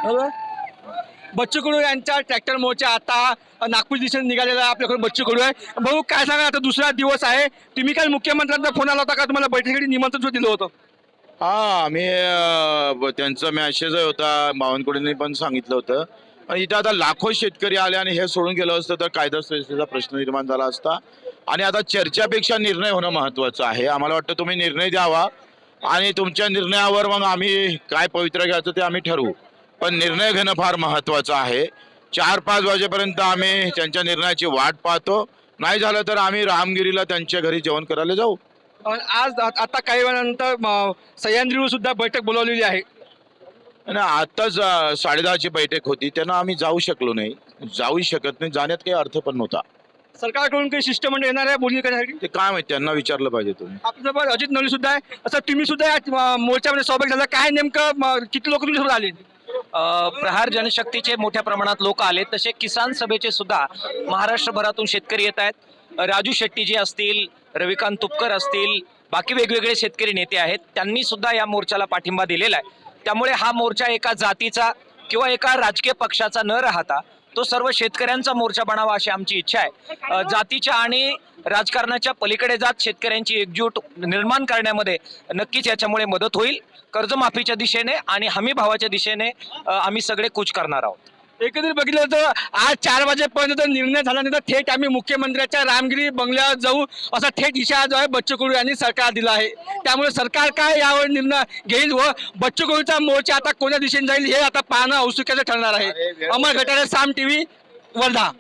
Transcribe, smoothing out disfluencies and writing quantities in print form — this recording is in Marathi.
बरोबर. बच्चू कडू यांचा ट्रॅक्टर मोर्चा आता नागपूर दिशेने निघालेला आहे. आपल्याकडे बच्चू कडू आहे. भाऊ काय सांगा, आता दुसरा दिवस आहे. तुम्ही काल मुख्यमंत्र्यांचा फोन आला होता का? तुम्हाला बैठकीसाठी निमंत्रण सुद्धा दिलं होतं. हा आम्ही त्यांचा मॅसेज होता, बावनकुळेंनी पण सांगितलं होतं. आणि इथं आता लाखो शेतकरी आले आणि हे सोडून गेलं असतं तर कायदा सुव्यवस्थेचा प्रश्न निर्माण झाला असता. आणि आता चर्चापेक्षा निर्णय होणं महत्त्वाचं आहे. आम्हाला वाटतं तुम्ही निर्णय द्यावा आणि तुमच्या निर्णयावर मग आम्ही काय पवित्रा घ्यायचं ते आम्ही ठरवू. पण निर्णय घेणं फार महत्त्वाचं आहे. 4-5 वाजेपर्यंत आम्ही त्यांच्या निर्णयाची वाट पाहतो. नाही झालं तर आम्ही रामगिरीला त्यांच्या घरी जेवण करायला जाऊ. आज आता काही वेळानंतर सह्याद्रीवर सुद्धा बैठक बोलावलेली आहे. आणि आताच 10:30ची बैठक होती, त्यांना आम्ही जाऊ शकलो नाही. जाऊ शकत नाही, जाण्यात काही अर्थ पण नव्हता. सरकारकडून काही शिष्टमंडळ येणार आहे बोलणी करण्यासाठी. ते काय माहिती, त्यांना विचारलं पाहिजे तुम्ही. आपल्यासोबत अजित नवले सुद्धा आहे. असं तुम्ही सुद्धा या मोर्चामध्ये सहभागी झाला. काय नेमकं किती लोक तुमच्यासोबत आले? प्रहार जनशक्तीचे मोठ्या प्रमाणात लोक आले, तसे किसान सभेचे सुद्धा महाराष्ट्रभरातून शेतकरी येत आहेत. राजू शेट्टीजी असतील, रविकांत तुपकर असतील, बाकी वेगवेगळे शेतकरी नेते आहेत, त्यांनी सुद्धा या मोर्चाला पाठिंबा दिलेला आहे. त्यामुळे हा मोर्चा एका जातीचा किंवा एका राजकीय पक्षाचा न राहता तो सर्व शेतकऱ्यांचा मोर्चा बनावा अशी आमची इच्छा आहे. जातीच्या आणि राजकारणाच्या पलीकडे जात शेतकऱ्यांची एकजूट निर्माण करण्यामध्ये नक्कीच याच्यामुळे मदत होईल. कर्जमाफीच्या दिशेने आणि हमी भावाच्या दिशेने आम्ही सगळे कूच करणार आहोत. एकंदरीत बघितलं तर आज 4 वाजेपर्यंत निर्णय झाला नाही तर थेट आम्ही मुख्यमंत्र्यांच्या रामगिरी बंगल्यावर जाऊ असा थेट इशारा जो आहे बच्चू कडू यांनी सरकार दिला आहे. त्यामुळे सरकार काय यावर निर्णय घेईल व बच्चू कडूचा मोर्चा आता कोणत्या दिशेने जाईल हे आता पाहणं औत्सुक्याचं ठरणार आहे. अमर घटारे, साम टीव्ही, वर्धा.